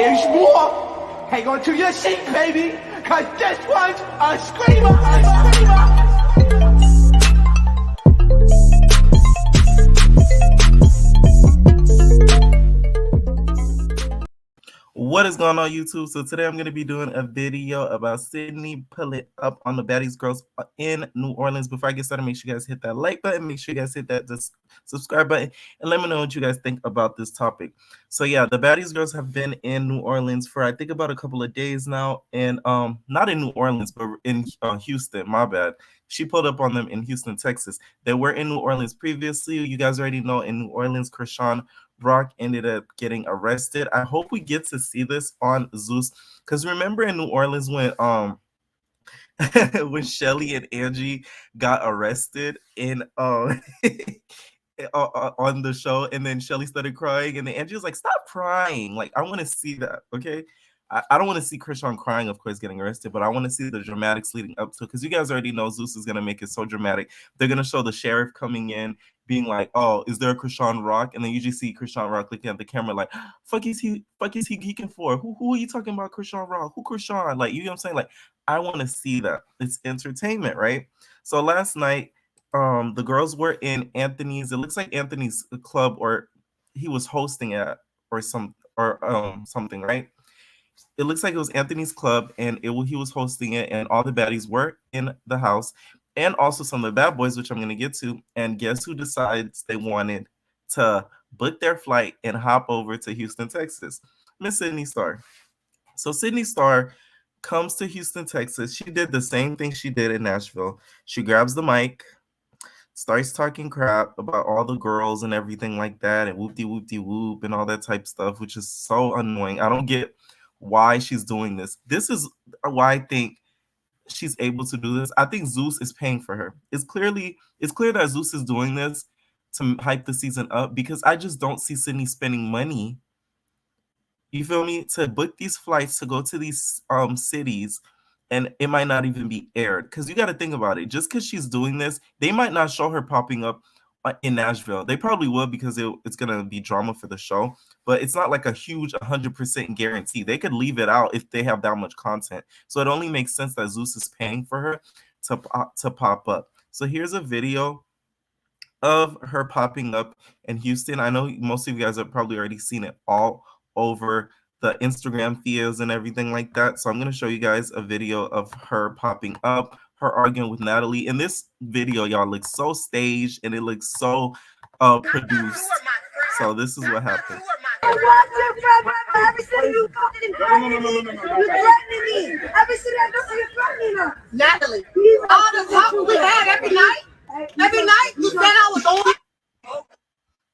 There's more. Hang on to your seat, baby, cause this one's a screamer. What is going on, YouTube? So today I'm going to be doing a video about Sidney pull it up on the Baddies girls in New Orleans. Before I get started, make sure you guys hit that like button, make sure you guys hit that subscribe button, and let me know what you guys think about this topic. So yeah, the Baddies girls have been in New Orleans for I think about a couple of days now, and not in New Orleans, but in Houston. My bad. She pulled up on them in Houston, Texas. They were in New Orleans previously. You guys already know in New Orleans, Krishan Rock ended up getting arrested. I hope we get to see this on Zeus, because remember in New Orleans when when Shelly and Angie got arrested in on the show, and then Shelly started crying, and then Angie was like, "Stop crying! Like, I want to see that." Okay, I don't want to see Krishan crying, of course, getting arrested, but I want to see the dramatics leading up to it, because you guys already know Zeus is gonna make it so dramatic. They're gonna show the sheriff coming in, being like, "Oh, is there a Krishan Rock?" And then you just see Krishan Rock looking at the camera like, fuck is he geeking for? Who are you talking about, Krishan Rock? Who Krishan? Like, you know what I'm saying? Like, I want to see that. It's entertainment, right? So last night, the girls were in Anthony's, it looks like Anthony's club, or he was hosting it, or something, right? It looks like it was Anthony's club, and he was hosting it, and all the baddies were in the house, and also some of the bad boys, which I'm going to get to. And guess who decides they wanted to book their flight and hop over to Houston, Texas? Miss Sidney Starr. So Sidney Starr comes to Houston, Texas. She did the same thing she did in Nashville. She grabs the mic, starts talking crap about all the girls and everything like that, and whoop-de-whoop-de-whoop and all that type stuff, which is so annoying. I don't get why she's doing this. This is why I think she's able to do this. I think Zeus is paying for her. It's clear that Zeus is doing this to hype the season up, because I just don't see Sidney spending money, you feel me, to book these flights to go to these cities, and it might not even be aired. Because you got to think about it. Just because she's doing this, they might not show her popping up in Nashville. They probably will, because it's going to be drama for the show. But it's not like a huge 100% guarantee. They could leave it out if they have that much content. So it only makes sense that Zeus is paying for her to pop up. So here's a video of her popping up in Houston. I know most of you guys have probably already seen it all over the Instagram feeds and everything like that. So I'm going to show you guys a video of her popping up, her arguing with Natalie. In this video, y'all, looks so staged, and it looks so produced. So this is what happened. Natalie, all the talk we had every night, you said I was on.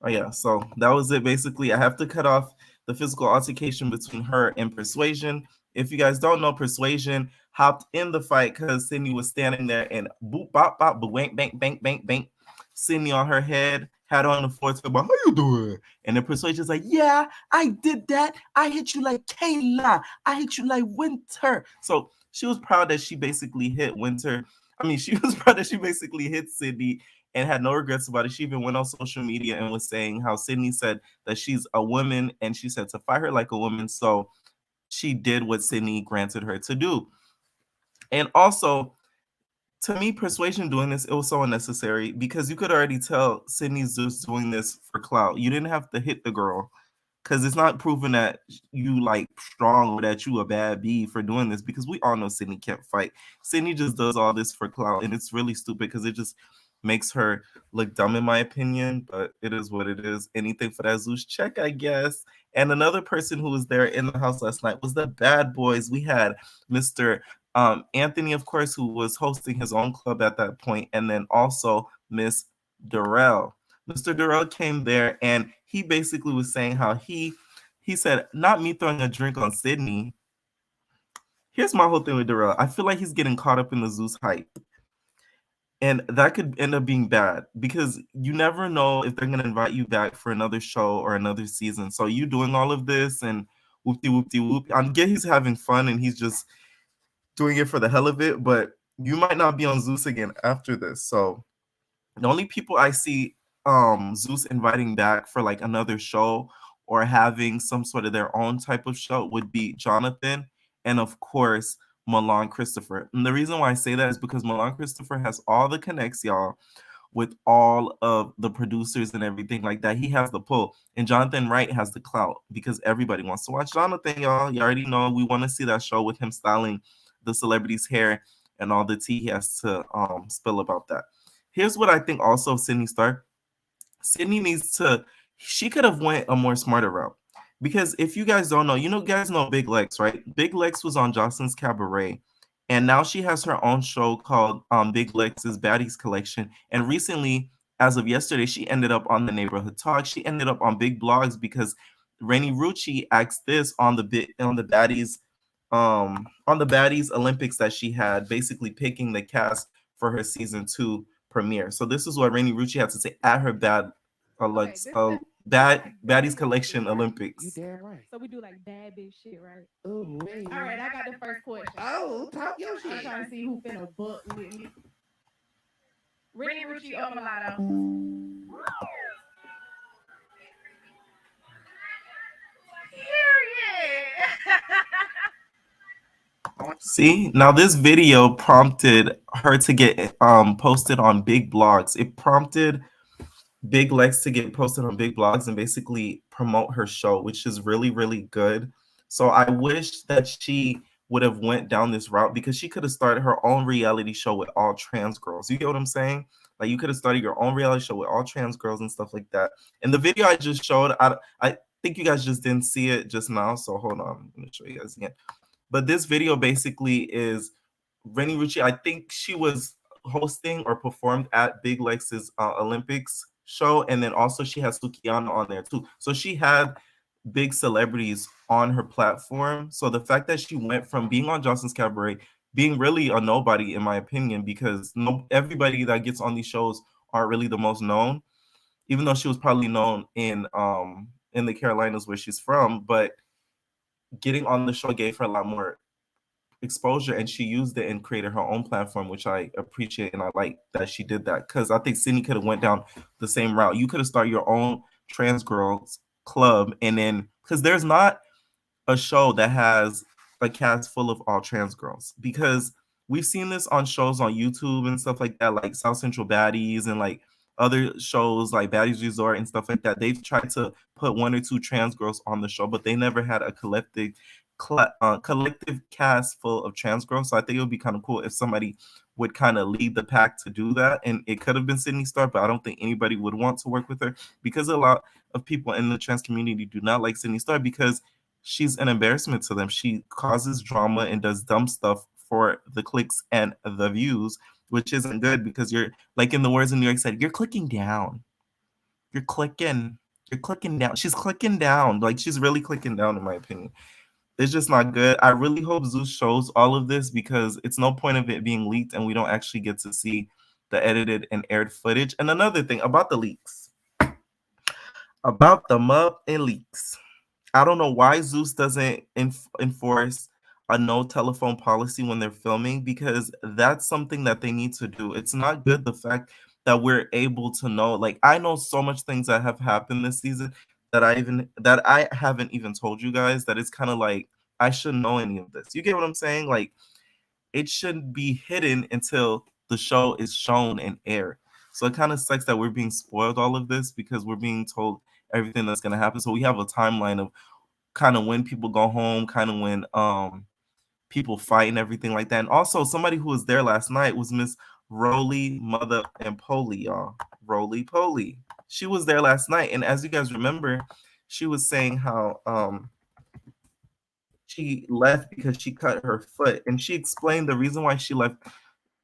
Oh yeah, so that was it. Basically, I have to cut off the physical altercation between her and Persuasion. If you guys don't know, Persuasion hopped in the fight because Sidney was standing there, and boop, bop, bop, bank, bank, bank, bank, bank. Sidney on her head, had on the floor, talking about, "How you doing?" And then Persuasion's like, "Yeah, I did that. I hit you like Kayla. I hit you like Winter." So she was proud that she basically hit Winter. I mean, she was proud that she basically hit Sidney and had no regrets about it. She even went on social media and was saying how Sidney said that she's a woman, and she said to fight her like a woman. So she did what Sidney granted her to do. And also, to me, Persuasion doing this, it was so unnecessary, because you could already tell Sidney's just doing this for clout. You didn't have to hit the girl, because it's not proven that you like strong or that you a bad bee for doing this, because we all know Sidney can't fight. Sidney just does all this for clout, and it's really stupid, because it just makes her look dumb, in my opinion. But it is what it is. Anything for that Zeus check, I guess. And another person who was there in the house last night was the Bad Boys. We had Mr. Anthony, of course, who was hosting his own club at that point, and then also Miss Darrell. Mr. Darrell came there, and he basically was saying how he said, "Not me throwing a drink on Sidney." Here's my whole thing with Darrell. I feel like he's getting caught up in the Zeus hype. And that could end up being bad, because you never know if they're going to invite you back for another show or another season. So you doing all of this and whoop-de-whoop-de-whoop. I get he's having fun and he's just doing it for the hell of it, but you might not be on Zeus again after this. So the only people I see Zeus inviting back for like another show or having some sort of their own type of show would be Jonathan and, of course, Milan Christopher. And the reason why I say that is because Milan Christopher has all the connects, y'all, with all of the producers and everything like that. He has the pull. And Jonathan Wright has the clout because everybody wants to watch Jonathan, y'all. You already know we want to see that show with him styling the celebrity's hair and all the tea he has to spill about that. Here's what I think also of Sidney Starr. Sidney needs to, she could have went a more smarter route. Because if you guys don't know, you guys know Big Lex, right? Big Lex was on Jocelyn's Cabaret. And now she has her own show called Big Lex's Baddies Collection. And recently, as of yesterday, she ended up on the Neighborhood Talk. She ended up on Big Blogs because Rainy Rucci asked this on the Baddies Olympics that she had, basically picking the cast for her season 2 premiere. So this is what Rainy Rucci had to say at her Baddies Collection Olympics. You damn right. So we do like bad bitch shit, right? Oh, man. All right, I got the first question. Oh, talk your I'm shit. trying to see who finna book with me. Rennie Rucci or Mulatto? See, now this video prompted her to get posted on big blogs. It prompted Big Lex to get posted on big blogs and basically promote her show, which is really, really good. So I wish that she would have went down this route because she could have started her own reality show with all trans girls. You get what I'm saying? Like, you could have started your own reality show with all trans girls and stuff like that. And the video I just showed, I think you guys just didn't see it just now. So hold on, I'm gonna show you guys again. But this video basically is Rennie Rucci. I think she was hosting or performed at Big Lex's Olympics show, and then also she has Sukiana on there too. So she had big celebrities on her platform. So the fact that she went from being on Johnson's Cabaret, being really a nobody in my opinion, because everybody that gets on these shows aren't really the most known, even though she was probably known in the Carolinas where she's from, but getting on the show gave her a lot more exposure, and she used it and created her own platform, which I appreciate, and I like that she did that, because I think Sidney could have went down the same route. You could have started your own trans girls club, and then, because there's not a show that has a cast full of all trans girls, because we've seen this on shows on YouTube and stuff like that, like South Central Baddies and like other shows like Baddies Resort and stuff like that. They've tried to put 1 or 2 trans girls on the show, but they never had a collective cast full of trans girls. So I think it would be kind of cool if somebody would kind of lead the pack to do that. And it could have been Sidney Starr, but I don't think anybody would want to work with her, because a lot of people in the trans community do not like Sidney Starr because she's an embarrassment to them. She causes drama and does dumb stuff for the clicks and the views, which isn't good, because you're, like in the words in New York said, you're clicking down. You're clicking down. She's clicking down. Like, she's really clicking down, in my opinion. It's just not good. I really hope Zeus shows all of this, because it's no point of it being leaked and we don't actually get to see the edited and aired footage. And another thing about the leaks, about the Mup and leaks, I don't know why Zeus doesn't enforce a no telephone policy when they're filming, because that's something that they need to do. It's not good, the fact that we're able to know. Like, I know so much things that have happened this season that I haven't even told you guys, that it's kind of like I shouldn't know any of this. You get what I'm saying? Like, it shouldn't be hidden until the show is shown and aired. So it kind of sucks that we're being spoiled all of this, because we're being told everything that's going to happen. So we have a timeline of kind of when people go home, kind of when people fight and everything like that. And also, somebody who was there last night was Miss Roly Mother and Polly, y'all. Roly Poly. She was there last night, and as you guys remember, she was saying how she left because she cut her foot, and she explained the reason why she left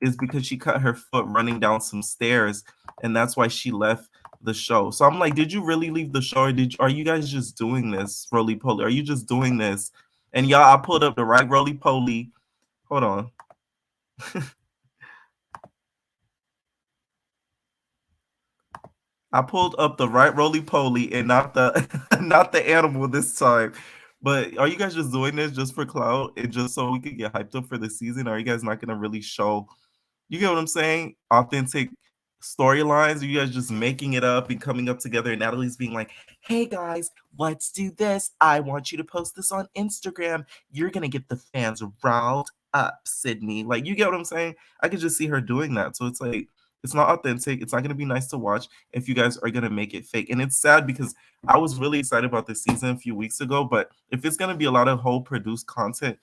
is because she cut her foot running down some stairs, and that's why she left the show. So I'm like, did you really leave the show, or are you guys just doing this, Roly Poly? Are you just doing this? And y'all, I pulled up the right Roly Poly. Hold on. I pulled up the right Roly Poly and not the not the animal this time. But are you guys just doing this just for clout and just so we could get hyped up for the season? Are you guys not gonna really show, you get what I'm saying, authentic storylines? Are you guys just making it up and coming up together? And Natalie's being like, hey guys, let's do this. I want you to post this on Instagram. You're going to get the fans riled up, Sidney. Like, you get what I'm saying? I could just see her doing that. So it's like, it's not authentic. It's not going to be nice to watch if you guys are going to make it fake. And it's sad because I was really excited about this season a few weeks ago. But if it's going to be a lot of whole produced content,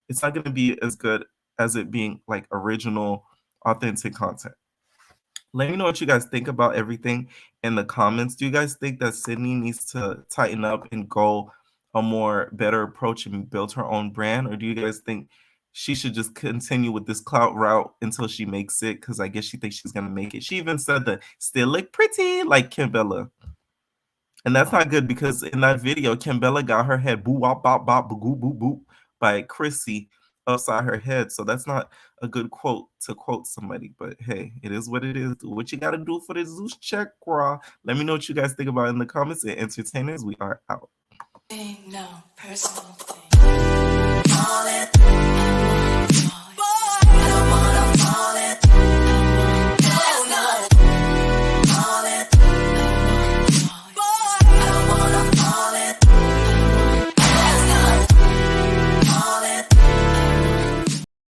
it's not going to be as good as it being like original, authentic content. Let me know what you guys think about everything in the comments. Do you guys think that Sidney needs to tighten up and go a more better approach and build her own brand? Or do you guys think she should just continue with this clout route until she makes it? Because I guess she thinks she's going to make it. She even said that still look pretty like Kimbella. And that's not good because in that video, Kimbella got her head boo wop bop bop boo boo boo by Chrissy upside her head. So that's not a good quote to quote somebody. But hey, it is what it is. Do what you got to do for the Zeus check, girl. Let me know what you guys think about it in the comments. And entertainers, we are out. No, personal thing.